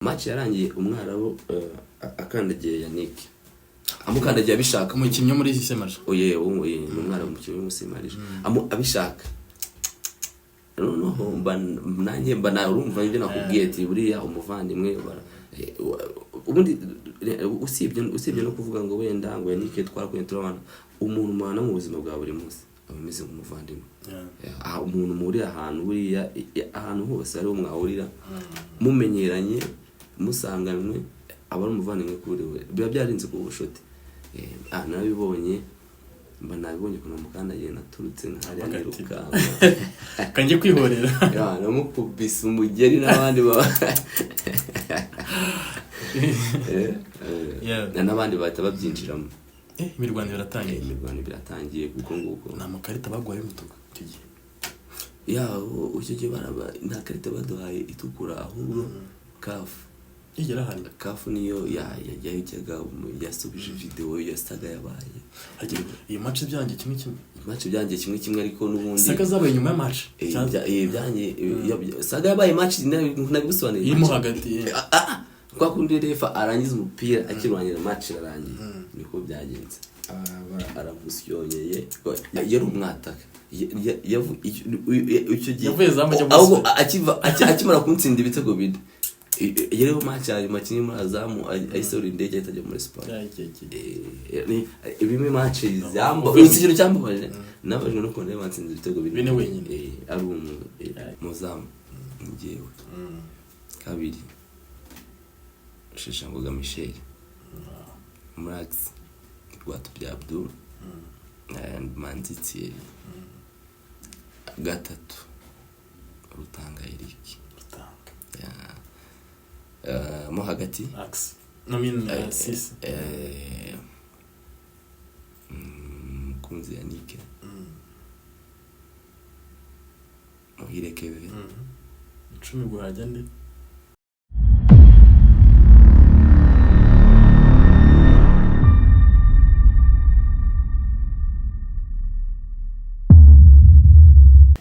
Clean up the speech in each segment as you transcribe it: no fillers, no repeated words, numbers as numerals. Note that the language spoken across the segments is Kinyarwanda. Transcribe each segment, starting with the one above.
match yarangiye umwarabu akandagiye Yannick amukandagiye abishaka umukinnyi muri isi semaje oye umwarabu umukinnyi w'umusimarije abishaka noneho nanjye mbana urumva ibyo nakubwiye ati buriya umuvandimwe ubundi usibye no kuvuga ngo wenda ngo Yannick twarakuye turabana umuntu mwana mu buzima bwa buri munsi abameze nk'umuvandimwe umuntu muri ahantu buriya ahantu hose ari umwahurira mumenyeranye musanganwe abari umuvandimwe kuri we biba byarinze ku bushoti nabibonye nabibonye kuno mukandagiye naturutse nkari ariruka kanje kwihorera namukubise umugeri n'abandi n'abandi bahita babyinjiramo imirwano biratangiye kuko nguko nta makarita bagwaye mutuka icyo gihe icyo gihe nta karita baduhaye itukura ahubwo kafu niyo yajyaga yasubije video yasaga yabaye iyo match byanjye kimwe ariko nubundi saga zabaye nyuma ya match saga yabaye match nabigusobanuriye irimo hagati kwa kundi refa arangiza umupira akirwanira match ararangiye niko byagenze aramusyonyeye yari umwataka icyo gihe akimara kuntsinda ibitego bide yereho match ari makinyi muri azamu ayisoro indege itajya muri sport ibime match zambo ikintu cyambabaje nabajwe no kubona batsinze ibitego bine wenyine ari muzamu ngiyewe kabiri Shishangoga Michel Murax Rwatu bya Abdul and Manziti gatatu Rutanga Eric mo hagati Ax no mean sis kunzi Yannick Muhire Kevin 10 guhajya ndi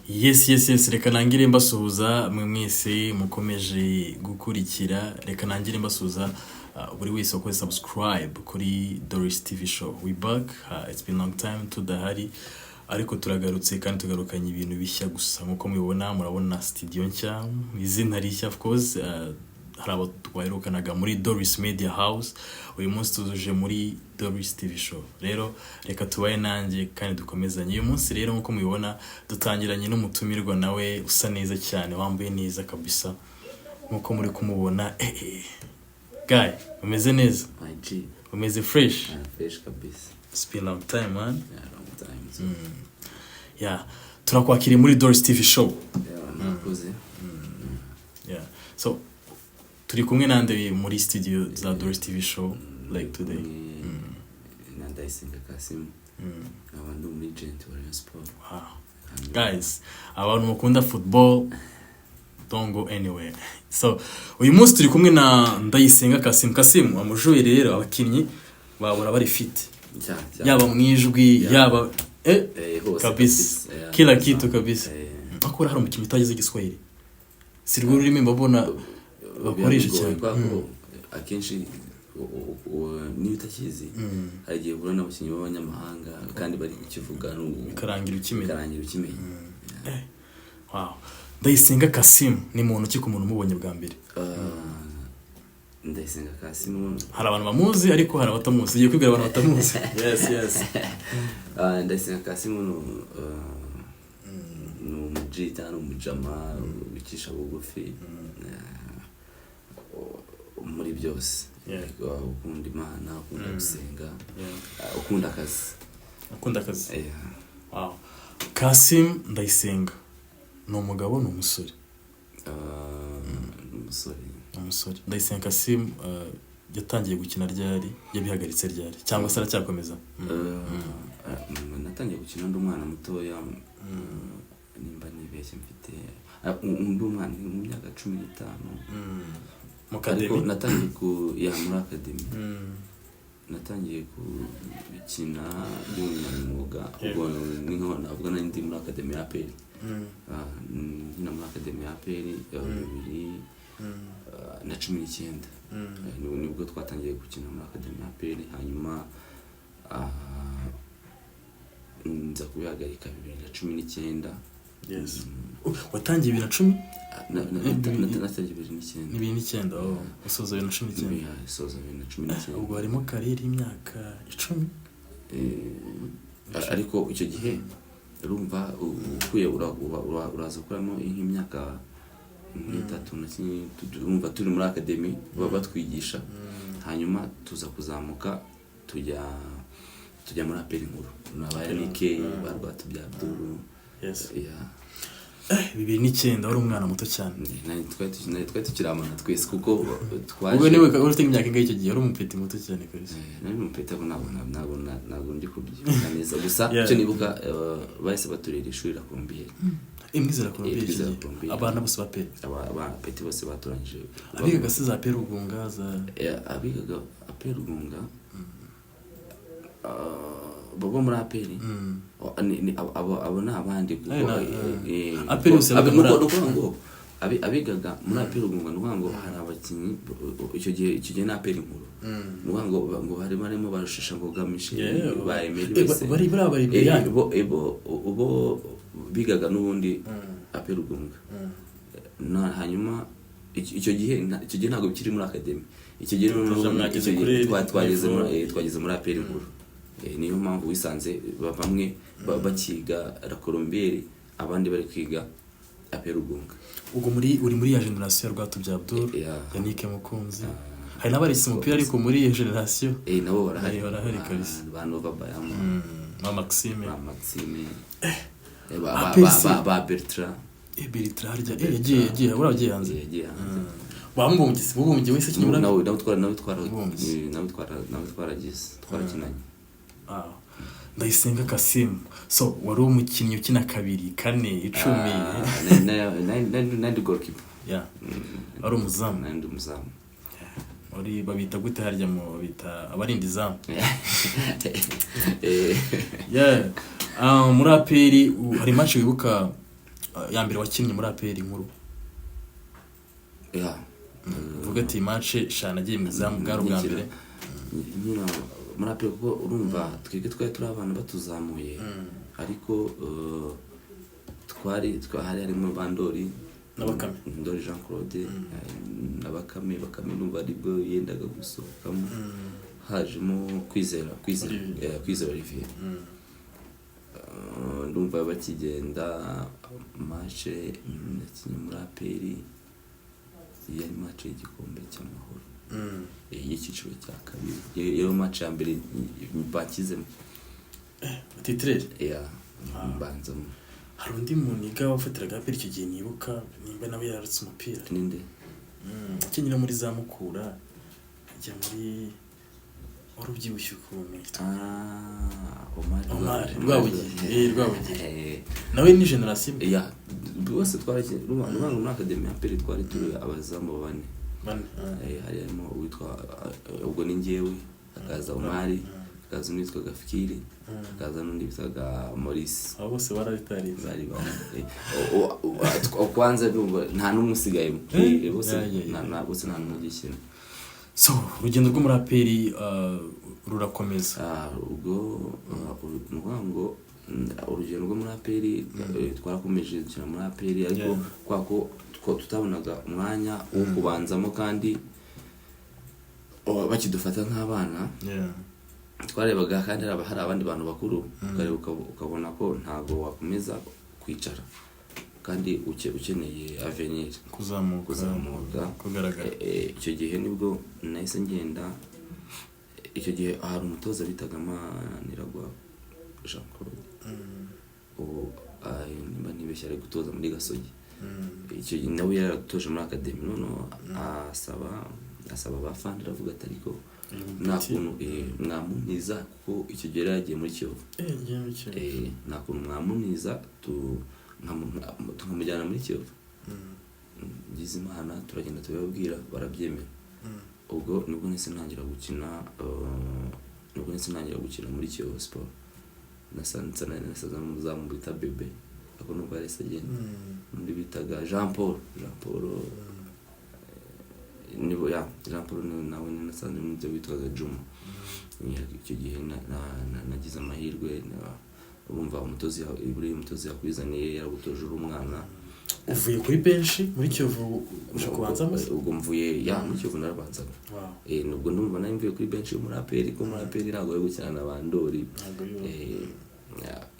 Yes reka nangire mbasuhuza mwese mukomeje gukurikira reka nangire mbasuhuza buri wese uko subscribe kuri Doris TV show we back it's been long time tudahari ariko turagarutse kandi tugarukanye ibintu bishya gusa nkuko murabona studio nshya izina rishya of course hari abo twahirukanaga muri Doris Media House uyu munsi tuzuje muri Doris TV show rero reka tubaye nanjye kandi dukomezanye uyu munsi rero nkuko mubibona dutangiranye n'umutumirwa nawe usa neza cyane wambaye neza kabisa nkuko muri kumubona guy umeze neza umeze fresh kabisa it's been a long time man long time yeah turakwakiriye muri Doris TV show so turi kumwe nande muri studio za Doris TV show like today Ndayisenga Kasim abantu muri agent wa sport guys abantu mukunda football don't go anywhere so uyu munsi turi kumwe na Ndayisenga Kasim amujuye rero abakinnyi babura bari fit yaba mwijwi yaba kabisa kila kitu kabisa akora hari umukinnyi utagize igiswahili sirwo rurimi mbabona bakoresha cyane akenshi ni utakizi hagiye bura n'abakinnyi b'abanyamahanga kandi bari ikivuga karangira ukimenya wow Ndayisenga Kasim ni muntu ki ku muntu mubonye bwa mbere Ndayisenga Kasim hari abantu bamuzi ariko hari abatamuzi ugiye kwibwira abantu batamuzi yes Ndayisenga Kasim ni umujita n'umujama bikisha bugufi muri byose ukunda Imana ukunda gusenga ukunda akazi wow Kasim Ndayisenga ni umugabo ni umusore umusore Ndayisenga Kasim yatangiye gukina ryari yabihagaritse ryari cyangwa se aracyakomeza natangiye gukina ndi umwana mutoya nimba nibeshye mfite ndi umwana mu myaka 15 Mukademi natangiye muri academy natangiye gukina by'umwuga ubwo ni nko navuga ndi muri academy ya APR muri academy ya APR 2000 na 19 nibwo twatangiye gukina muri Academy ya APR hanyuma nza kubihagarika 2019. Yes. Watangiye 2010? Natangiye 2009. Oh, usoza 2019. Usoza 2019. Ubwo harimo kariyeri y'imyaka 10. Ariko icyo gihe urumva ukuye uraza kuramo nk'imyaka 3 urumva turi muri Academy batwigisha hanyuma tuza kuzamuka tujya muri APR nkuru nabaye nike barwatubya Abdul. Yes. Yeah. 2009 wari umwana muto cyane. Twari tukiramana twese kuko twaje. Ubwo niwe ufite imyaka ingahe icyo gihe wari umupeti muto cyane kabisa. Nari umupeti ntabwo ndi kubyibuka neza gusa icyo nibuka bahise baturira ishuri la Colombier. Imwizera Colombier. Abana bose bape. Abapeti bose baturangije. Abigaga se za APR Rugunga za abigaga APR Rugunga. Bobo muri APR abo nabandi kuko APR yose ngo abigaga muri APR Rugunga ngo hari abakinyi icyo gihe na APR nkuru ngo bari barimo barushisha ngo gamishe bayemeri bese bari ubo bigaga n'ubundi APR Rugunga hanyuma icyo gihe ntabwo bikiri muri Academy icyo gihe twageze muri APR nkuru. Niyo mpamvu wisanze bamwe bakiga la Colombier abandi bari kwiga APR Rugunga. Ubwo uri muri ya generation ya Rwatubya Abdul Yannick Mukunzi hari n'abarisi umupira ariko muri iyo generation nabo barahari kabisa Banova Bayama Maxime ba Bertrand yagiye uragiye hanze bamubumbye wese kinyura nawe twarakinanye. Ndayisenga Kasim. So wari umukinnyi ukina 2, 4, 10 nandi goalkeeper. Yeah. Wari umuzamu. Nandi umuzamu. Wari babita gute harya mu bita abarinda izamu. Yeah. Muri APR hari match wibuka ya mbere wakinnye muri APR nkuru. Yeah. Vuga ati match shana agiye mu izamu bwa mbere. Muri APR kuko urumva twige twari turi abantu batuzamuye ariko twari harimo Bandori n'Abakame Ndori Jean Claude n'Abakame numva aribwo yendaga gusohokamo hajemo kwizera Olivier ndumva bakigenda match nakinye muri APR yari match y'igikombe cy'amahoro y'icyiciro cya kabiri iyo match ya mbere bakizemo titre banzamo. Hari undi muntu niga wafatiraga APR icyo gihe nibuka nimba nawe yararutse umupira ninde akenyira muri za Mukura ajya muri warubyibushye ukuntu Omar Rwabugiye nawe ni generation bose twarakiye urumva muri Academy ya APR twari turi abazamu bane harimo uwitwa ubwo ni njyewe akaza Omar akaza n'uwitwa Gafikiri akaza n'undi witwa Maurice abo bose barabitari bari kwanza nta n'umusigayemo bose nta n'umugikina. So urugendo rwo muri APR rurakomeza ubwo ngo urugendo rwo muri APR twarakomeje gukina muri APR ariko kwako tutabonaga umwanya wo kubanzamo kandi bakidufata nk'abana. Twarebaga kandi hari abandi bantu bakuru ukabona ko ntago wakomeza kwicara kandi ukeneye avenir kuzamuka kugaragara. Icyo gihe nibwo nahise ngenda. Icyo gihe hari umutoza bitaga Maniragwa Jean Claude nimba nibeshya ari gutoza muri Gasogi. Icyo gihe nawe yaratoje muri Academy noneho asaba abafana avuga ati ariko nakuntu mwamuniza kuko icyo gihe yagiye muri Kiyovu nakuntu mwamuniza tukamujyana muri Kiyovu. Ngize Imana turagenda tubabwira barabyemera. Ubwo nibwo nese ntangira gukina muri Kiyovu Sport. Nasanze muzamu bita Bebe ako nubwo arese agenda undi bitaga Jean Paul nibo ya Jean Paul nawe nasanze mu byo bitwaga Juma. Icyo gihe nagize amahirwe urumva umutozi yakwizaniye yaragutoje uri umwana. Uvuye kuri benshi muri Kiyovu uje kubanza amaze ubwo mvuye muri Kiyovu narabanzaga. Nubwo ndumva nayo mvuye kuri benshi y'umuraperi ko umuraperi ntabwo yo gukina na bandori.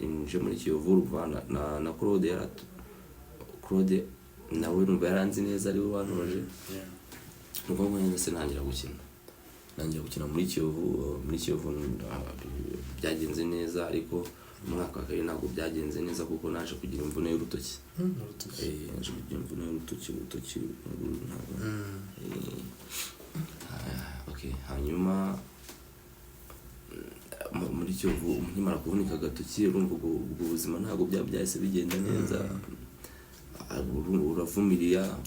Nje muri Kiyovu uruvana na Claude nawe numva yaranzi neza ari we wanoje. Nuko ngo se ntangira gukina muri Kiyovu byagenze neza ariko umwaka wa kabiri ntabwo byagenze neza kuko naje kugira imvune y'urutoki. Naje kugira imvune y'urutoki okay. Hanyuma muri Kiyovu nkimara kuvunika agatoki urumva ubwo buzima ntabwo byahise bigenda neza. Uravumiriya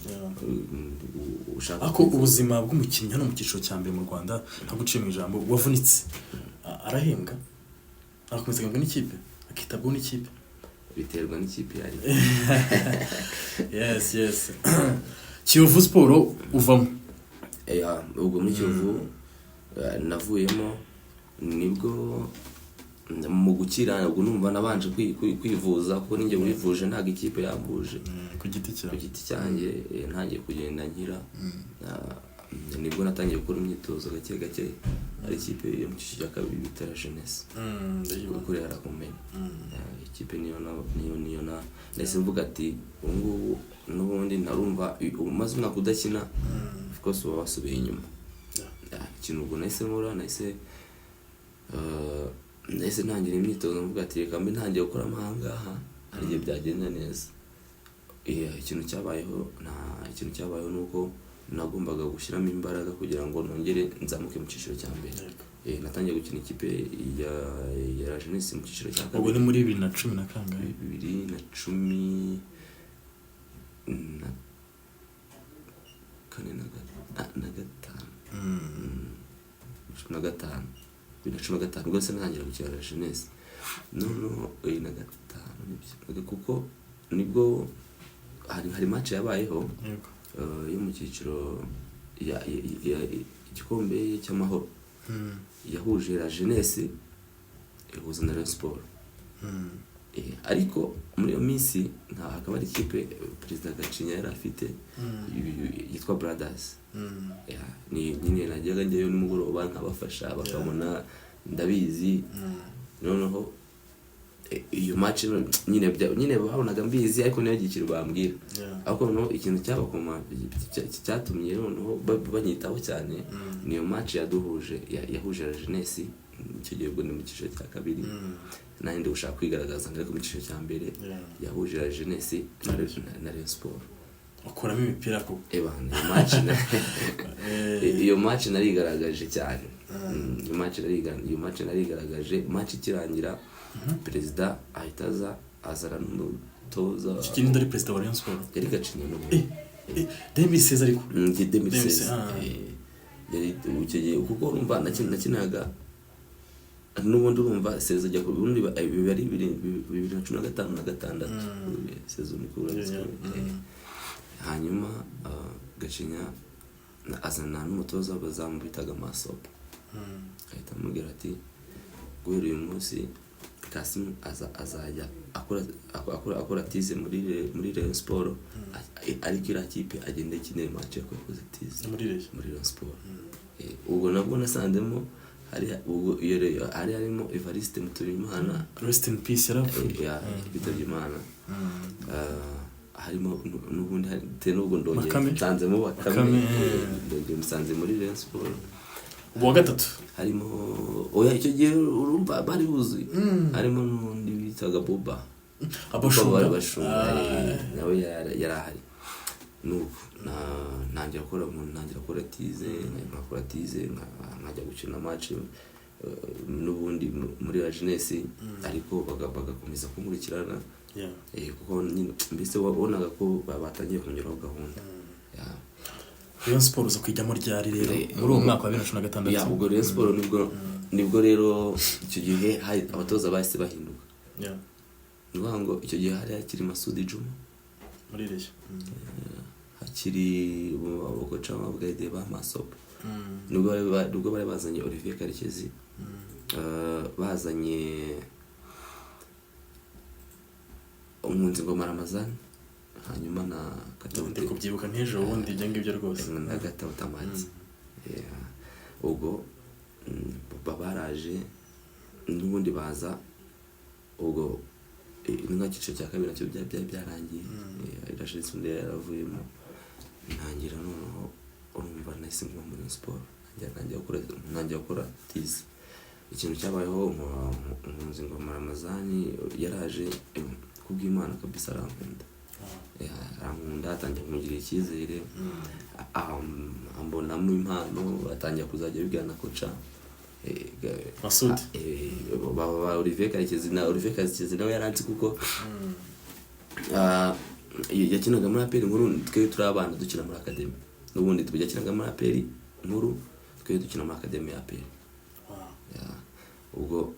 ushaka ko ubuzima bw'umukinnyi hano mu cyiciro cya mbere mu Rwanda ntaguciye mu ijambo wavunitse arahembwa akomeza ngo n'ikipe akitabwa n'ikipe biterwa n'ikipe yari. Yes Kiyovu Sport uvamo ubwo muri Kiyovu navuyemo nibwo mu gukira ubwo numva nabanje kwivuza kuko ninjye wivuje ntago ikipe yambuje ku giti cyanjye ntangiye kugenda nkira. Nibwo natangiye gukora imyitozo gake ari ikipe yo mu cyiciro cya kabiri bita Jeunesse gukorera kumenya ikipe niyo nahise mvuga ati ubungubu n'ubundi narumva umaze umwaka udakina of course uba wasubiye inyuma. Ikintu ubwo nahise nkora nahise ntangira imyitozo mvuga ati reka mbe ntangiye gukora ahangaha hari igihe byagenda neza. Ikintu cyabayeho nuko nagombaga gushyiramo imbaraga kugira ngo nongere nzamuke mu cyiciro cya mbere. Natangiye gukina ikipe ya Jeunesse mu cyiciro cya kabiri. Ubwo ni muri 2010 na kangahe? 2015 ubwo se ntangira gukina Jeunesse no 2005 kuko nibwo hari match yabayeho yo mu cyiciro igikombe cy'amahoro yahuje la Jeunesse ihuza na Rayon Sport. Ariko muri iyo minsi hakaba ari ikipe Perezida Gacinya yari afite yitwa Brothers. Ni nyine najyaga njyeyo nimugoroba nkabafasha bakabona ndabizi noneho iyo match nyine babonaga mbizi ariko niyo gikiro bambwira. Ariko no ikintu cyabakoma cyatumye noneho banyitaho cyane niyo match yahuje la Jeunesse icyo gihe ubwo ni mu cyiciro cya kabiri nandi ushaka kwigaragaza ngari mu cyiciro cya mbere yahuje la Jeunesse na Rayon Sport ukuramo imipira ko iyo match narigaragaje cyane. Iyo match narigaragaje match ikirangira Perezida ahita azana n'umutoza ikindi ndari Perezida wa Rayon Sport yari Gacinya no 2016 ariko 2016 yari icyo gihe kuko urumva nakinaga n'ubundi urumva seza jya ku bundi bibari 2015 na 6 season ikura. Hanyuma Gacinya azana n'umutoza bazamubitaga Masopo ahita amubwira ati guhera uyu munsi Kasim azajya akora tize muri Rayon Sport ariko iriya kipe agenda ikinira match yo koze tize muri Rayon Sport. Ubwo nabwo nasanzemo harimo Evariste Mutuyimana rest in peace yarapfuye bitabye Imana. Harimo n'ubundi n'ubwo ndongeye nsanzemo Bakame ndongeye musanze muri Rayon Sport. Uwa gatatu harimo icyo gihe urumva bari buzuye harimo n'undi bitaga Boba abashumba nawe yarahari. Nuko ntangira gukora tize nkajya gukina match n'ubundi muri la Jeunesse ariko bagakomeza kunkurikirana kuko mbese wabonaga ko batangiye kunyuraho gahunda. Rayon Sport uza kwijyamo ryari rero muri uwo mwaka wa 2016? Ubwo Rayon Sport nibwo rero icyo gihe abatoza bahise bahinduka. Ngo icyo gihe hari hakiri Masudi Juma muri Rayon tukiri abakoca b'abagade ba Masopo nubwo bari bazanye Olivier Karekezi bazanye Umunzi Ngoma Ramazan hanyuma na Katawuti kubyibuka nk'ejo wundi ibyo ngibyo rwose na Katawuti Amanzi ubwo babaraje n'ubundi baza ubwo inka gice cya kabiri cyo byarangiye irashize undi yaravuyemo ntangira noneho urumva nahise nguma muri sport ntangira gukora tizi ikintu cyabayeho Umunzi Ngoma Ramazan yaraje kubw'Imana kabisa arankunda atangiye kumugira icyizere ambonamo impano atangiye kuzajya bibwira na koca Masudi baba Olivier Karekezi nawe yaranzi kuko yakinaga muri APR nkuru twe turi abana dukina muri academy n'ubundi tujyakinaga muri APR nkuru twe dukina muri academy ya APR ubwo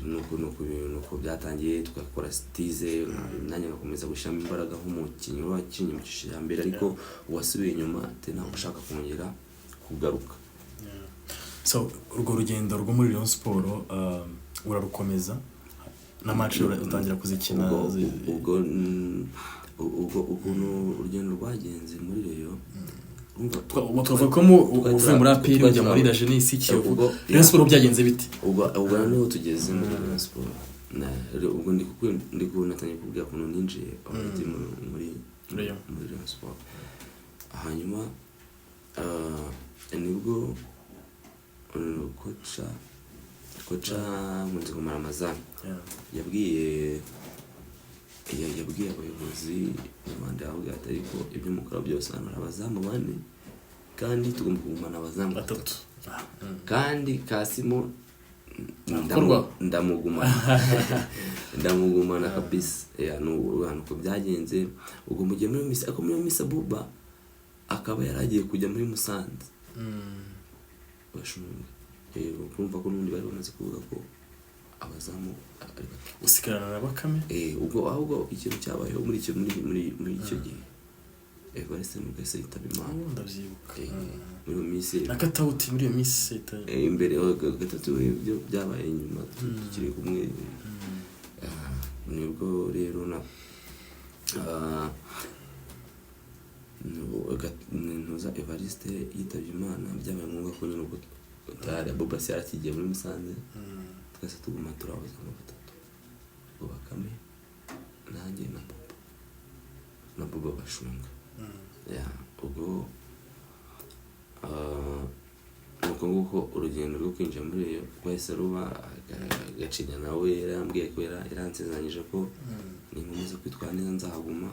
nuko byatangiye tukakora stize nanjye ngakomeza gushiramo imbaraga nk'umukinnyi wakinnye mu cyiciro mbere ariko wasubiye inyuma tena ushaka kongera kugaruka. So urwo rugendo rwo muri Rayon Sport urarukomeza na match utangira kuzikina ubwo urugendo rwagenze muri Rayon twavuga ko uvuye muri APR ujya muri la jeunesse Kiyovu Rayon Sport byagenze bite ubwo niho tugeze muri Rayon Sport ubwo ndi natanye kubwira ko ninjiye muri Rayon Sport hanyuma nibwo koca Umunzi Ngoma Ramazan yabwiye abayobozi n'abandi avuga ariko ibyo mukora byose hano abazamu bane kandi tugomba kugumana abazamu batatu kandi Kasimo ndamugumana kabisa nuko byagenze ubwo mugiye muri Misa Buba akaba yaragiye kujya muri Musanze bashunga kumva ko n'undi bari bamaze kuvuga ko abazamu usigarana na Bakame ubwo ahubwo ikintu cyabayeho muri icyo gihe Evariste Mugase itabimana ndavyibuka muri Misi na Katawuti muri Misi imbere gatatu ibyo byabaye nyuma tukiri kumwe nibwo rero na ntuza Evariste yitabimana byabaye ngombwa ko nyine ubwo utari Boba se yarakigiye muri Musanze twese tuguma turabaza mu batatu Bakame nanjye na Boba bashunga ubwo nuko nguko urugendo rwo kwinjira muri iyo rwahise ruba Gacinya nawe yarambwiye ko yaransezeranyije ko ninkomeza kwitwara neza nzahaguma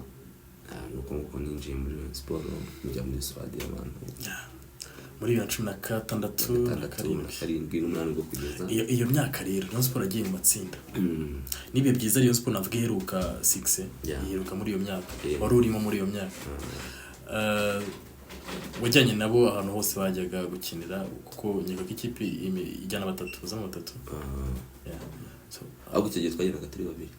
nuko nguko ninjiye muri Rayon Sport njya muri Swadi y'abantu muri 2016 n'umunani bwo kugeza iyo myaka rero Rayon Sport agiye mu matsinda nibiye byiza Rayon Sport navuga iheruka 6 iheruka muri iyo myaka wari urimo muri iyo myaka wajyanye nabo ahantu hose bajyaga gukinira kuko nyega ko ikipe ijyana batatu ahubwo icyo gihe twageraga turi babiri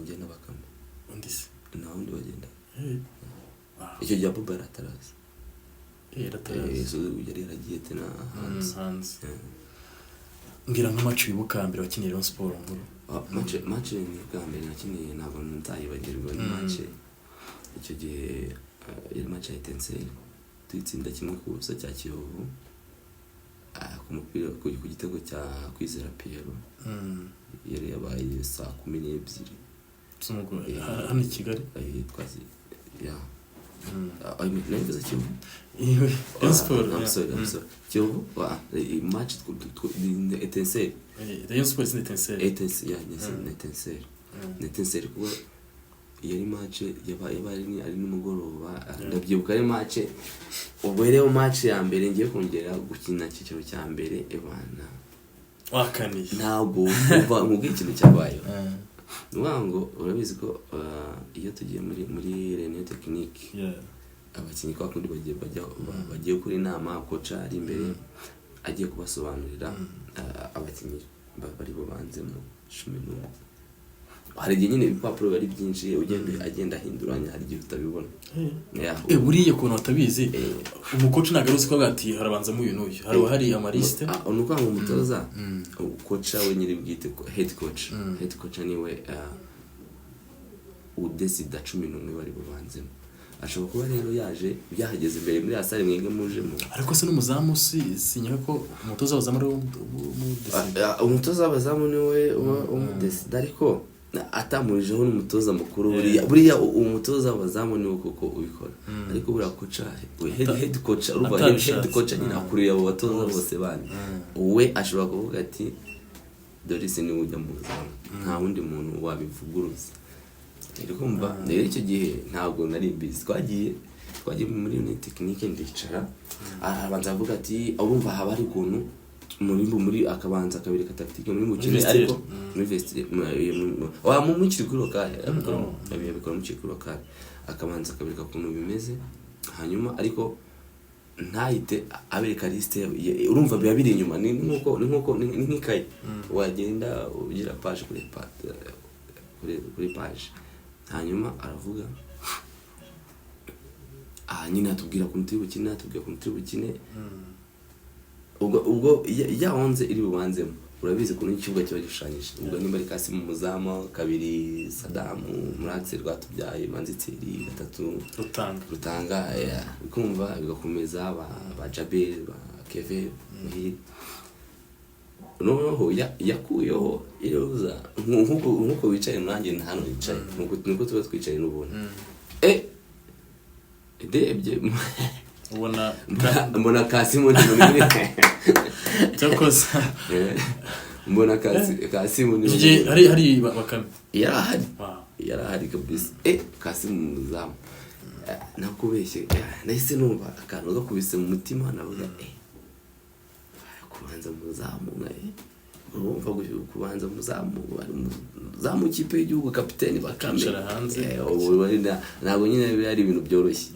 njye na Bakame undi se nta wundi wagenda icyo gihe Boba yarataraza yari yaragiye tena hanze ngira nka match wibuka mbere wakinira Rayon Sport nkuru match ni bwa mbere nakiniye ntabwo nzayibagirwa ni match icyo gihe yari match ya Etincelle tuyitsinda kimwe ku busa cya Kiyovu ku mupira ku gitego cya Kwizera Pierre yari yabaye saa 12 z'umugoroba hano i Kigali twazi neza Kiyovu Rayon Sport Kiyovu match Etincelle Rayon Sport ni Etincelle kuba yari match yabaye ari nimugoroba ndabyibuka ari match ubwo rero match ya mbere ngiye kongera gukina cyiciro cya mbere ebana wakaniye ntabwo uva mu bw'ikintu cyabayeho nuwango urabizi ko iyo tugiye muri Reunion Technique abakinnyi kwa kundi bagiye kuri inama koca ari imbere agiye kubasobanurira abakinnyi bari bo banze mu 11 hari igihe nyine ibipapuro bari byinshi agenda ahinduranya, hari igihe utabibona. buriya ukuntu batabizi umukoci ntabwo aruzi ko hagati harabanzamo uyu n'uyu, hari amaliste nuko ngo umutoza koca we nyiri bwite head coach niwe udesida 11 bari bubanzemo. Ashobora kuba rero yaje byahageze imbere muri asare mwege mujemo, ariko se n'umuzamu sinya ko umutoza wazamu ari umutoza wazamu niwe umudesida, ariko atamurijeho n'umutoza mukuru. Buriya umutoza wazamu niwe koko ubikora, ariko buriya koca head coach uruva head coach nyina akuriye abo batoza bose bane, we ashobora kuvuga ati Doris ni ujya mu zamu, nta wundi muntu wabivuguruza. Ariko mba rero icyo gihe ntabwo nari mbizi, twagiye muri une technique ndicara, abanza avuga ati urumva haba ari kuntu muri akabanza kabiri ka tactique muri mukine, ariko muri vestiaire mu mukiri kuri lokale abikora mu kiri lokale, akabanza kabiri ka kuntu bimeze, hanyuma ariko ntahite abereka liste. Urumva biba biri inyuma, ni nkuko nk'ikaye wagenda ugira page kuri page, hanyuma aravuga nyine atubwira ku mutwe bukine, ubwo ya 11 iri bubanzemo. Urabizi ko n'ikibuga kiba gishushanyije, ubwo nimba ari Kasi mu muzama, kabiri Sadamu, Muratse Rwatubyaye, Manzitsiri, gatatu Rutanga, bikumva bigakomeza ba Jabel, ba Keve, noneho yakuyeho iroza nkuko wicaye nanjye hano wicaye, nuko tuba twicaye n'ubuntu debye mbona Kasi muri cyakoze mbona Kasi muri hari Bakame yarahari kabisa. Kasi mu muzamu nakubeshye, nahise numva akantu gakubise mu mutima, navuga kubanza muzamu urumva kubanza muzamu kipe y'igihugu kapiteni Bakame ntabwo nyine bari ibintu byoroshye,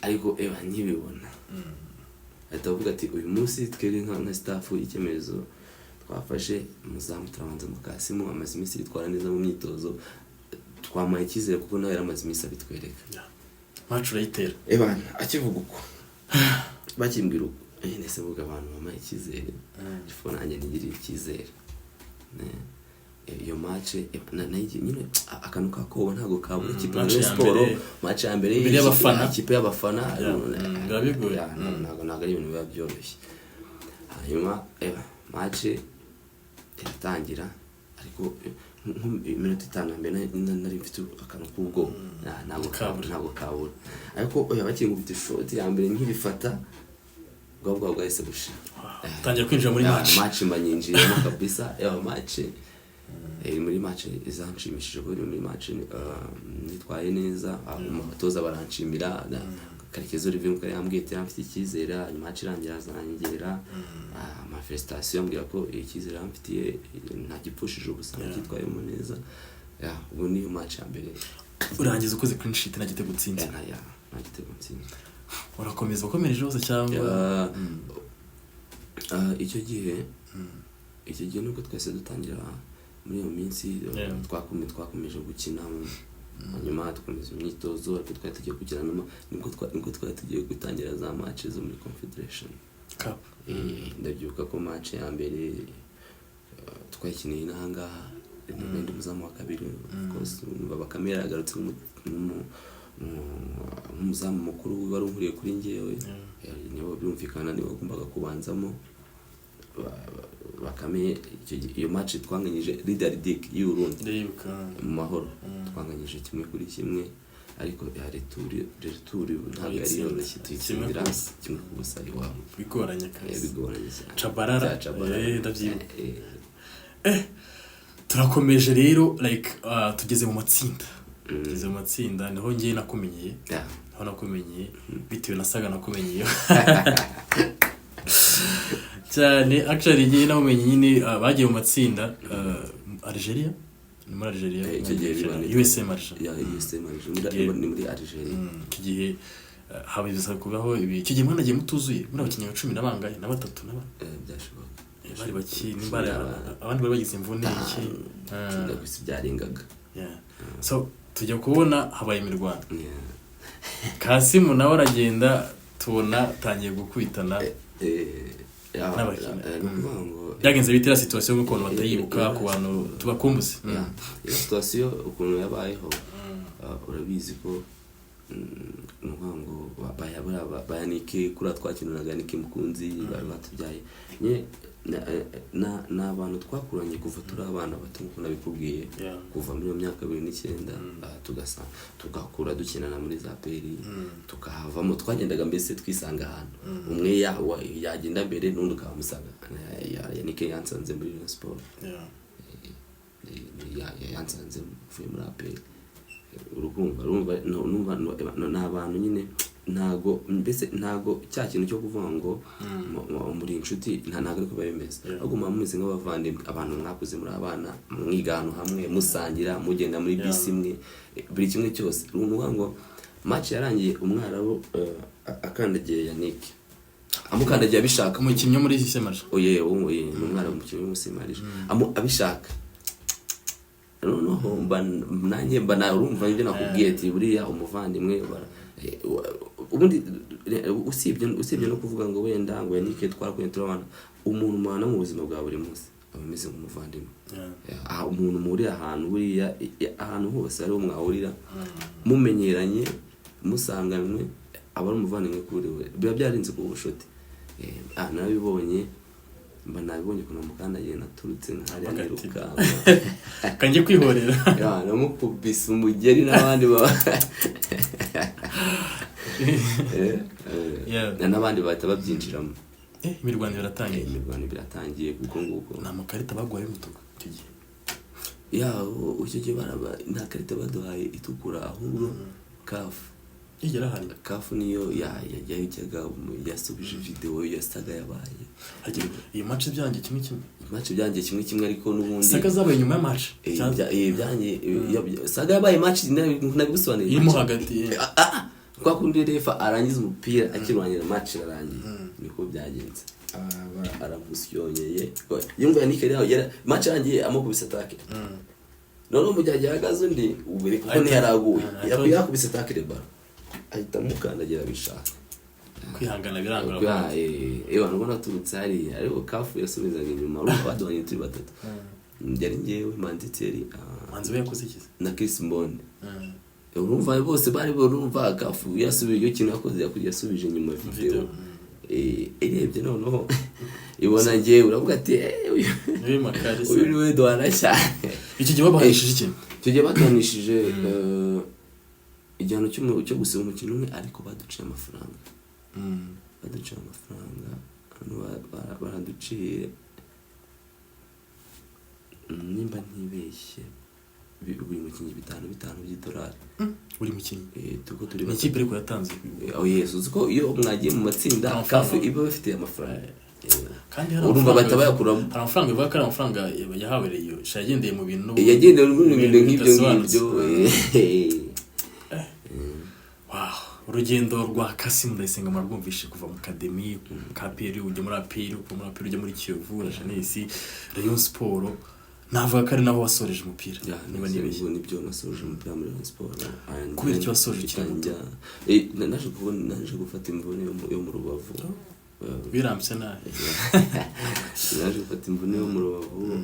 ariko nkibibona atavuga ati uyu munsi twebwe nka staff y'icyemezo twafashe muzamu turabanza mu Kasimu, amaze iminsi bitwara neza mu myitozo, twamaye icyizere kuko nawe yaramaze iminsi abitwereka. Match urayitera akivuga uko bakimbwira uko nese vuga abantu bamaye icyizere, ifo nanjye nigirira icyizere. Iyo match nyine akantu kako ntago kabura ikipe ya sport, match ya mbere ikipe y'abafana ngabigoye, ntago ari ibintu biba byoroshye. Hanyuma match iratangira, ariko iminota 5 mbere nari mfite akantu k'ubwo ntago kabura, ariko bakingufite shot ya mbere nkibifata bwa bwahise gushira, tangira kwinjira muri match mbanyinjira kabisa. Match muri match izanshimishije, muri match nitwaye neza, abatoza baranshimira, Karekezo Olivier mukari yambwiye ati amfite icyizere, match irangira azanyegera ama felicitation ambwira ko icyizere amfitiye nta gipfushije ubusa, cyitwayemo neza. Ubwo niyo match ya mbere urangiza ukoze clean sheet na gitego gutsinze. Na gitego gutsinze. Urakomeza ukomereje hose cyangwa icyo gihe nuko twese dutangira muri iyo minsi twakomeje gukina, hanyuma tukomeza imyitozo, ariko twari tugiye gukina niko twari tugiye gutangira za match zo muri Confederation Cup. Ndabyuka ko match ya mbere twakineye n'ahangaha n'undi muzamu wa kabiri, of course Bakame yagarutse umuzamu mukuru wari unkuriye kuri njyewe, nibo byumvikana nibo bagombaga kubanzamo. Bakame iyo match twanganyije Leader League y'Urundi mu mahoro, twanganyije 1-1, ariko retour ntabwo yari yoroshye, tuyitsindira 1-1 iwabo, bigoranye kabisa, bigoranye Chabarara ndabyibuka. Turakomeje rero tugeze mu matsinda, niho ngiye nakumenyeye, bitewe nasaga nakumenyeye cyane. Actually ngiye namumenye nyine bagiye mu matsinda Algeria, ni muri Algeria, USM Algeria ni muri Algeria. Kigihe habiza kubaho ibi kigihe mwanagiye mutuzuye muri abakinnyi 10 n'abangaye na 3 n'abana byashoboka bari bakiri abandi bari bagize imvune iki ndaguse byarengaga. So tujya kubona habaye imirwano. Kasimu nawe aragenda tubona tangiye gukubitana byagenze bitera situation nk'uko abantu batayibuka ku bantu tubakumbuze. Iyo situation ukuntu yabayeho urabizi ko ngo bayanike kuri twakinuraga niki mukunzi bari batubyaye na abantu twakuranye kuva turi abana bato nkuko nabikubwiye kuva muri iyo myaka 2009 tugakura dukinana muri za peri tukahavamo twagendaga mbese twisanga ahantu umwe yagenda mbere n'undi ukamusanga yanike yansanze muri sport yansanze mvuye muri aperi urumva n'abantu nyine ntago mbese ntago cya kintu cyo kuvuga ngo muri inshuti ntago ariko babimeze ahubwo mumeze nk'abavandimwe abantu mwakuze muri abana mwigano hamwe musangira mugenda muri bisi imwe buri kimwe cyose urumva ngo match yarangiye umwarabu akandagiye Yannick amukandagiye abishaka umukinnyi muri Semaje umwarabu umukinnyi muri Semaje abishaka noneho nanjye urumva ibyo nakubwiye ati buriya umuvandimwe ubundi usibye no kuvuga ngo wenda ngo Yannick twarakuye turabana umuntu mwana mu buzima bwa buri munsi abameze nk'umuvandimwe umuntu muri ahantu buriya ahantu hose ari umwahurira mumenyeranye musanganwe aba ari umuvandimwe kuri we biba byarinze ku bushoti nabibonye nabibonye kuno mukandagiye naturutse nkari aniruka kanje kwihorera namukubise umugeri n'abandi n'abandi bahita babyinjiramo imirwano biratangiye kuko nguko nta makarita bagwaye mutuko icyo gihe icyo gihe nta karita baduhaye itukura ahubwo kafu niyo yajyaga yasubije video yasaga yabaye iyo match byanjye kimwe ariko nubundi saga zabaye nyuma ya match saga yabaye match nabigusobanurira irimo hagati kwa kundi refa arangiza umupira akirwanyira match ararangiye niko byagenze aramusyonyeye yumva Yannick rero match yarangiye amukubise attaque none umujyaje hagaze undi ubere kuko ne yaraguye yakubise attaque reba ahita mukandagira bishaka kwihangana birangura nubona turutse hari ariko kafu yasubizaga inyuma urumva badonye turi batatu njyari ngewe Manditeri manzi we yakoze iki na Chris Mbonde urumva bose bari urumva kafu yasubije iyo kintu yakoze yasubije inyuma video irebye noneho ibona ngewe uravuga ati uyu makarisa uyu we doana cyane iki gihe babahanishije iki icyo gihe batanishije igihano cyo gusiba umukino umwe ariko baduciye amafaranga baraduciye nimba ntibeshye buri mukinnyi bitanu by'idolari buri mukinnyi tuko turi ikipe ariko yatanze uzi ko iyo mwagiye mu matsinda kafu iba bafite amafaranga kandi hari urumva batabayakuramo hari amafaranga ivuga ko ari amafaranga yahawe Rayon yagendeye mu bintu yagendeye mu bintu nk'ibyo urugendo rwa Kasimu Ndayisenga marwumvishe kuva mu academy ka PL ujya muri APR ujya muri Kiyovu Jeunesse Rayon Sport navuga ko ari naho wasoreje umupira niba nibyo nasoreje umupira muri Rayon Sport kubera icyo wasoreje ikiranga naje gufata imvune yo mu Rubavu birambye nahe naje gufata imvune yo mu Rubavu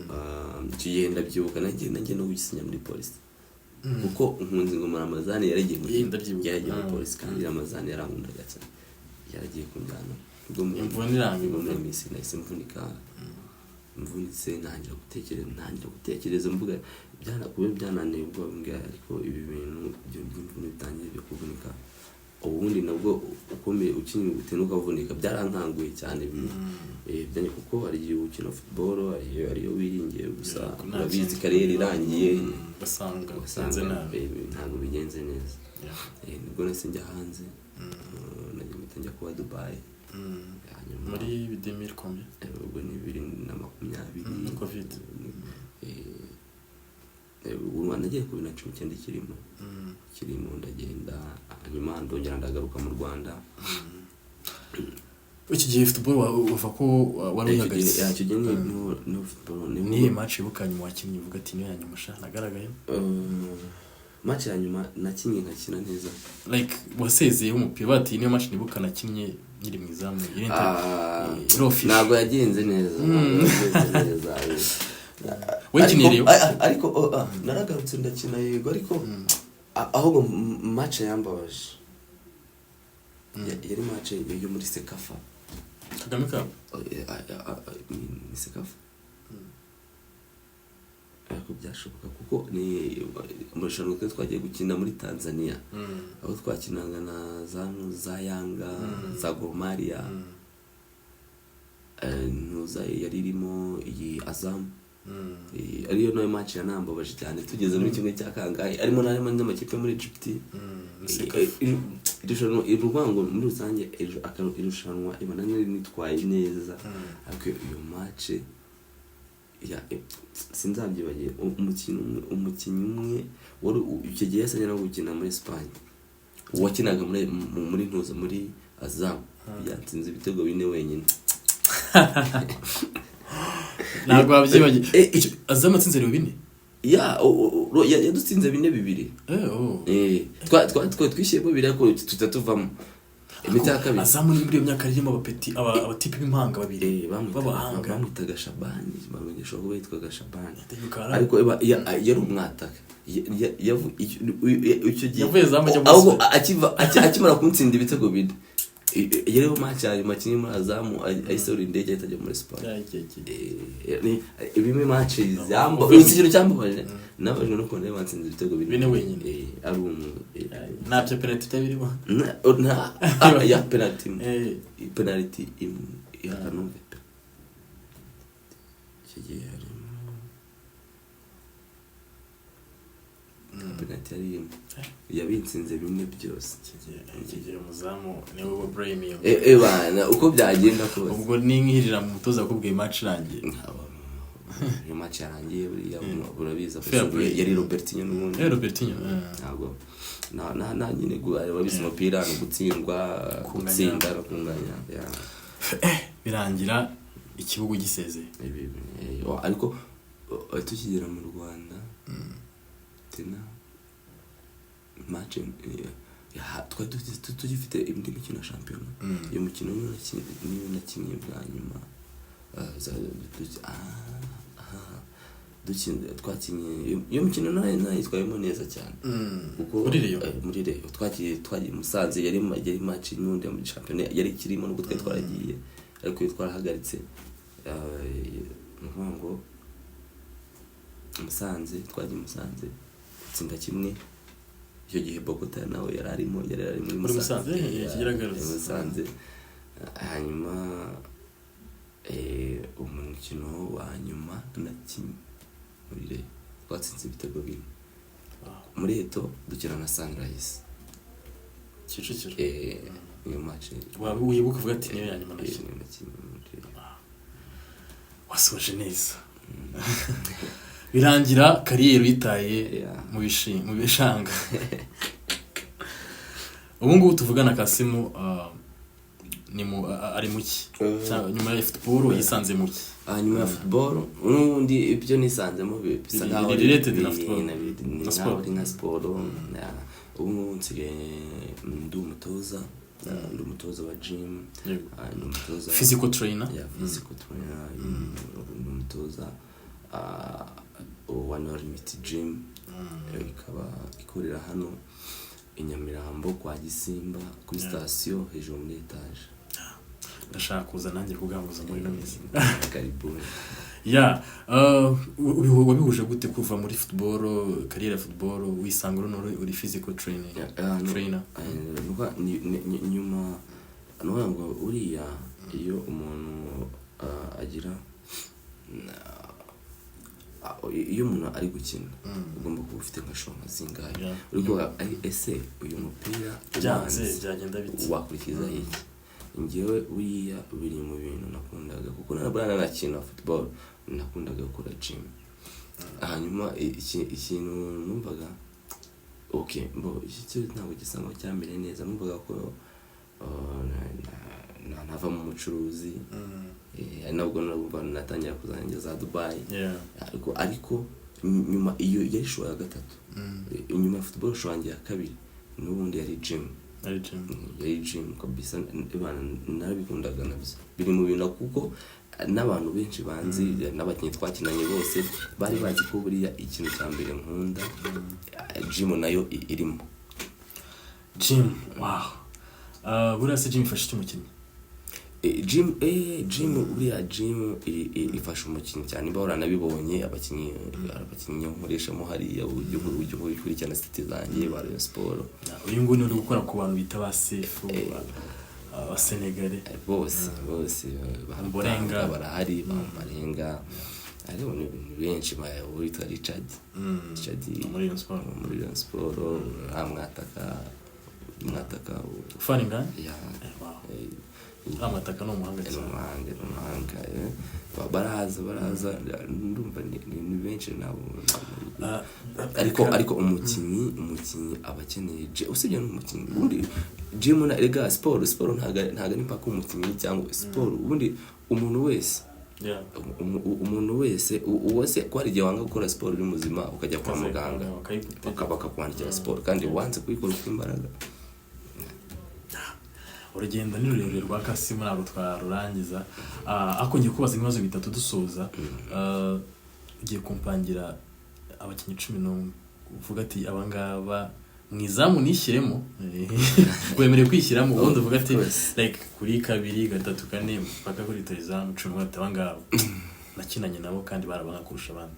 kigenda byuka nanjye no gusinya muri polisi kuko nkunzi ngo Ramazani yaragiye muri polisi kandi Ramazani yarankundaga cyane yaragiye kunjyana ubwo mu minsi nahise mvunika mvunitse ntangira gutekereza mvuga byananiye ubwo mbwa ariko ibi bintu by'imvune bitangiye byo kuvunika ubundi nabwo ukomeye ukinira gutenuka uvunika byarankanguye cyane byanye kuko ari igihe ukina football ariyo wiringiye gusa urabizi karere irangiye basanze nabi ntabwo bigenze neza nibwo nase njya hanze najya kuba Dubai muri 2000 combien ubwo ni 2020 covid ubu nagiye ku 2019 kirimo ndagenda hanyuma ndongera ndagaruka mu Rwanda iki gihe football uva ko wari uhagaze icyo gihe ni football ni match ibukanye mu wakinnyi uvuga ati niyo yanyuma sha nagaragaye match ya nyuma nakinnye nkakina neza like wasezeye umupira bati niyo match nibuka nakinnye nyiri mwizamu ntabwo yagenze neza wekiniriyo ariko naragarutse ndakina yego ariko ahubwo match yambabaje yari match yo muri Sekafa Kagame Cup ni Sekafa ariko byashoboka kuko ni amarushanwa twagiye gukina muri Tanzania aho twakinaga na za Yanga za Gor Mahia nuza yari irimo iyi Azam ariyo nayo match yanambabaje cyane tugeze muri kimwe cya kangahe arimo n'amakipe muri Egypt irushanwa muri rusange irushanwa ibona nitwaye neza ariko iyo match sinzabyibagiye umukinnyi umwe wari icyo gihe yasanye no gukina muri Espagne wakinaga muri ntuza muri Azam yatsinze ibitego 4 wenyine ntabwo wabyibagiye Azam atsinze 4 yadutsinze 4-2 twishyiyemo 2 ariko tutatuvamo imita kabiri Azam muri iyo myaka irimo abatipe b'impanga babiri babahanga bamwitaga Shabani bamenyesha ko yitwaga Shabani ariko yari umwataka icyo gihe akimara kuntsinda ibitego 4 yereho match ayo makinyi muri Azam ayisora indege itajya muri Spain ibime match zambo ikigero cyambabaje nabajwe no kubona batsinze ibitego 4 wenyine ari nabyo penalty tabirimo ya penalty ya Kanombe kigiye penalty ari yabitsinze bimwe byose kigiye muzamu niwe wa Brahim bana uko byagenda kose ubwo ninkirira mu mutoza kubwiye match rangiye iyo match yarangiye buriya burabiza yari Robertinho n'umuntu Robertinho ntabwo na nyine wabise umupira no gutsindwa gutsinda no kunganya birangira ikibugu gisezeye ariko tukigera mu Rwanda tena match tugifite indi mikino ya shampiyona iyo mukino niyo nakinnye bwa nyuma twakinnye iyo mukino nayitwayemo neza cyane kuko muri Reyo twagiye Musanze yari match n'undi muri shampiyona yari kirimo n'ubwo twaragiye ariko twarahagaritse ngo Musanze twagiye tsinda kimwe icyo gihe Bogota nawe yari muri Musanze Musanze hanyuma umukino wa nyuma nakinnye muri Reyo twatsinze ibitego 4 muri Eto dukina na Sunrise Kicukiro iyo match wibuka uvuga ati niyo yanyuma wasoje neza birangira kariyeri yitaye mu bishanga ubu ngubu tuvugana Kasimu ari muki nyuma ya football yisanze muki nyuma ya football n'undi ibyo nisanzemo bisa nkaho related na football nka sport ubu nsigaye ndi umutoza wa gym ndi umutoza physical trainer ndi umutoza wa Limit Gym ikaba ikorera hano i Nyamirambo kwa Gisimba kuri station hejuru muri etage ndashaka kuza nanjye kugambuza muri no misi karibuni wabihuje gute kuva muri football career football wisanga uri physical trainer nyuma ngo uriya iyo umuntu agira iyo umuntu ari gukina ugomba kuba ufite nka shoma zingahe uriko ese uyu mupira byagenda biti wakurikiza iki ngewe uriya biri mu bintu nakundaga kuko narabana nakina football nakundaga gukora gym hanyuma ikintu numvaga iki cyo ntabwo gisanga cyambere neza numvaga ko nta nkava mu mucuruzi nabwo natangira kuzajya za Dubai ariko nyuma iyo yari show ya gatatu nyuma ya football show yanjye ya kabiri n'ubundi yari gym kabisa narabikundaga nabyo biri mu bintu kuko n'abantu benshi banzi n'abakinnyi twakinanye bose bari bazi ko buriya ikintu cya mbere nkunda gym nayo irimo gym. Buriya se gym ifasha umukinnyi gym buriya gym ifasha umukinnyi cyane niba uranabibonye abakinnyi nkoreshamo hariya ujya ukurikirana site zanjye ba Rayon Sport. Uyu nguyu uri gukora ku bantu bita ba Sefu aba Senegal bose Borenga barahari Marenga ariho benshi witwa Richard muri Rayon Sport mwataka Faringa amataka no muhanga cyane baraza ndumva ni benshi nabo ariko umukinnyi abakeneye usibye n'umukinnyi ubundi gym na ega sport ntaga ni paka umukinnyi cyangwa sport ubundi umuntu wese uwase ko ari gihe wanga gukora sport uri muzima ukajya kwa muganga bakakwandikira sport kandi wanze kuyikora imbaraga. Urugendo ni rurerure rwa Kasimu ntabwo twarurangiza akongiye kubaza ibibazo bitatu dusoza ugiye kumpangira abakinnyi 11 uvuga ati abangaba mwizamu nishyiremo kwemereye kwishyiramo ubundi uvuga ati like kuri 2 3 4 paka kuri torizamu 11 abangaba nakinanye nabo kandi barabanga kurusha abandi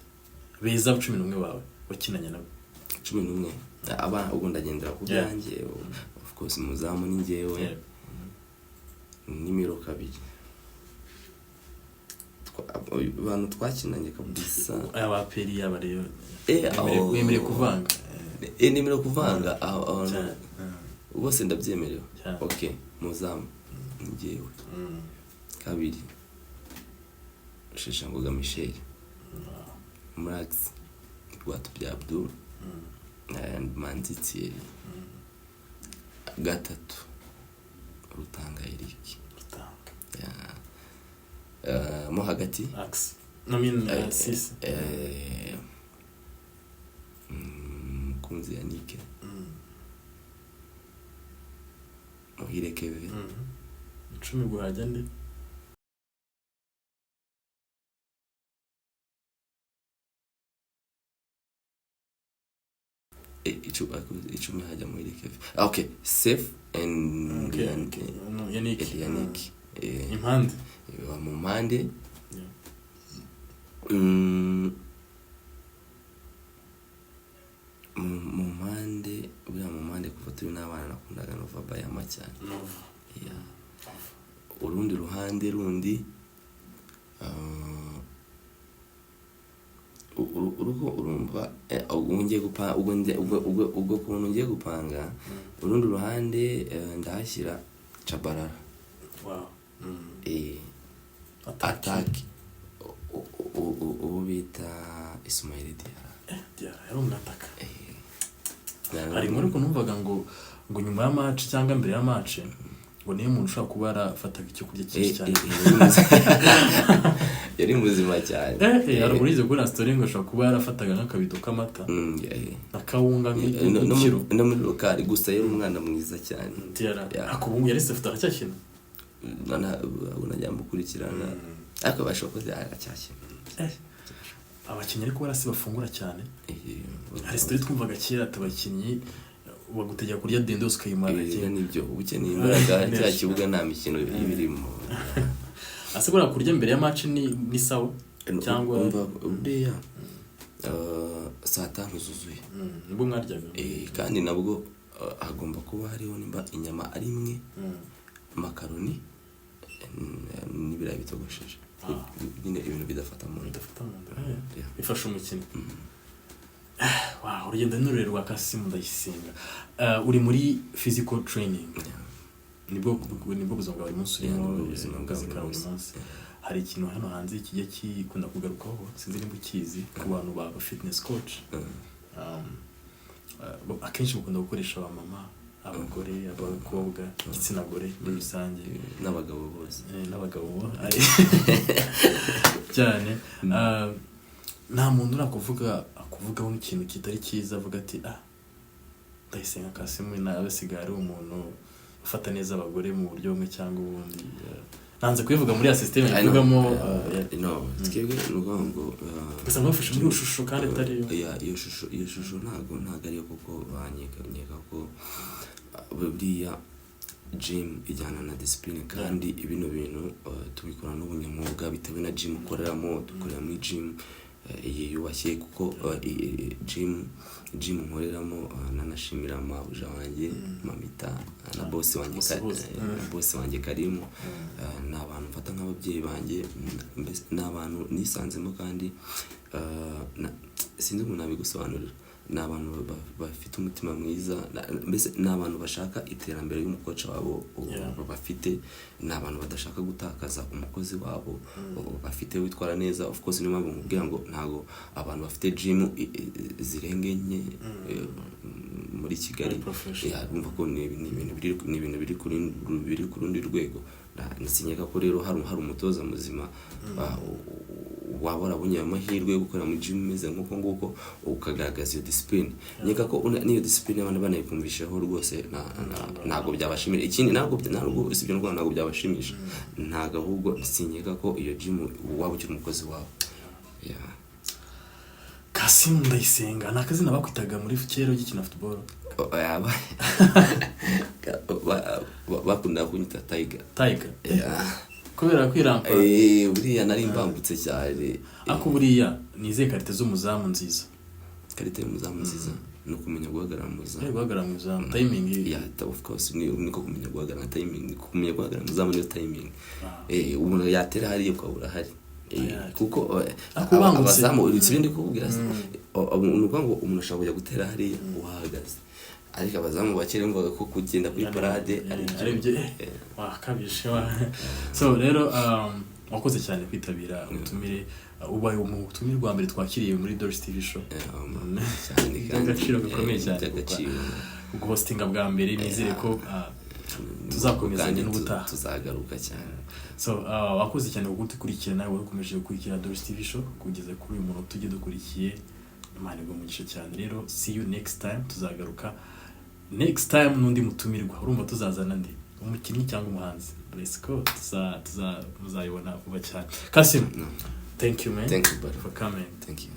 beza 11 bawe wakinanye nabo 11 aba ubwo ndagendera ku byanjye of course muzamu ni ngewe nimero 2 abantu twakinanye kabisa abaperi abareyo wemereye kuvanga nimero kuvanga bose ndabyemerewe. Okay muzamu ngewe 2 Sheshangoga Michel Max Rwatubya Abdul and Manzi Thierry 3 Rutanga Eric mo hagati Ax no mean 6 Kunzi Yannick Muhire Kevin 10 guhajya ndi icumi hajya Muhire Kevin. Okay safe and Yannick impande mu mpande mu mpande buriya mu mpande kuva turi n'abana nakundaga Nova Bayama cyane urundi ruhande rundi urugo urumva ungiye gupanga ubwo kuntu ngiye gupanga urundi ruhande ndahashyira Chabarara attack ubu bita Ismail Diarra yari umwataka hari muri ko numvaga ngo nyuma ya match cyangwa mbere ya match ngo niyo umuntu ushaka kuba arafataga icyo kurya cyinshi cyane yari muzima cyane yarugurize kuri story ngo ashaka kuba yarafataga nk'akabido k'amata akawunga nk'ikiro no muri lokali gusa yari umwana mwiza cyane akubungu yari sefta aracyakina unajya mukurikirana ariko bashokoze aracyakina abakinnyi ariko barasi bafungura cyane hari story twumvaga kera tabakinnyi bagutegeka kurya dendos kayimara nibyo ubukeneye imbaraga cya kibuga nta mikino ibirimo asegura kurya mbere ya match ni sawa cyangwa buriya saa 5 zuzuye nibwo mwaryaga kandi nabwo hagomba kuba hariho nimba inyama ari imwe makaroni n'ibirayi bitogosheje nyine ibintu bidafata mu nda bifasha umukino. Wow, urugendo n'ururero rwa Kasimu Ndayisenga uri muri physical training nibwo buzima bwa buri munsi urimo ubuzima bwawe bwa buri munsi. Hari ikintu hano hanze kijya kikunda kugarukaho sinzi nimba ukizi ku bantu ba fitness coach akenshi bakunda gukoresha aba mama abagore abakobwa igitsina gore muri rusange n'abagabo bose n'abagabo cyane nta muntu akuvugaho n'ikintu kitari cyiza avuga ati Ndayisenga Kassim abasigaye ari umuntu ufata neza abagore mu buryo bumwe cyangwa ubundi nanze kubivuga muri ya system yivugamo twebwe n'ugongo gusa mwafashe muri ushusho kandi atari iyo shusho ntago ari kuko banyeka ko buriya gym ijyana na discipline kandi ibino bintu tubikora n'ubunyamwuga bitewe na gym ukoreramo dukorera muri gym yiyubashye kuko gym nkoreramo nanashimira mabuja wanjye Mamita na boss wanjye Karimu n'abantu mfata nk'ababyeyi banjye n'abantu nisanzemo kandi sinzi umuntu abigusobanurira n'abantu bafite umutima mwiza mbese n'abantu bashaka iterambere y'umukoca wabo bafite n'abantu badashaka gutakaza umukozi wabo bafite witwara neza of course niyo mpamvu mubwira ngo ntago abantu bafite gym zirenge nke muri Kigali urumva ko ni ibintu biri ku rundi rwego nasinyeka ko rero hari umutoza muzima waba warabonye amahirwe yo gukora mu gym meze nguko ukagaragaza iyo discipline nyeka ko niyo discipline abantu banayikumvishaho rwose ntago byabashimira ikindi ntago usibye n'Rwanda ntago byabashimisha ntago ahubwo sinyeka ko iyo gym waba ukiri umukozi wawe Kassim Ndayisenga nakazina bakwitaga muri kera ugikina football bakunda kunyita Tiger kubera kwirampa buriya nari mbambutse cyane ako buriya nize karite z'umuzamu nziza karite y'umuzamu nziza no kumenya guhagarara mu zamu timing of course niko kumenya guhagarara timing kumenya guhagarara mu zamu niyo timing umuntu yatera hari ukabura hari kuko abazamu ibindi kubwira nuko ngo umuntu ashaka kujya gutera hari uhagaze ariko abazamu bakire ngo ko kugenda kuri parade arebye wakabishe so rero wakoze cyane kwitabira ubutumire ubaye umutumire rwa mbere twakiriye muri Doris TV show cyane kandi agaciro gakomeye cyane guhostinga bwa mbere nizere ko tuzakomezanya n'ubutaha tuzagaruka cyane so wakoze cyane gukurikira nawe ukomeje gukurikira Doris TV show kugeza kuri uyu muntu tujye dukurikiye Imana igumugisha cyane rero see you next time tuzagaruka next time nundi mutumirwa urumva tuzazana ndi umukinnyi cyangwa umuhanzi let's go muzayibona vuba cyane Kassim thank you man thank you for coming thank you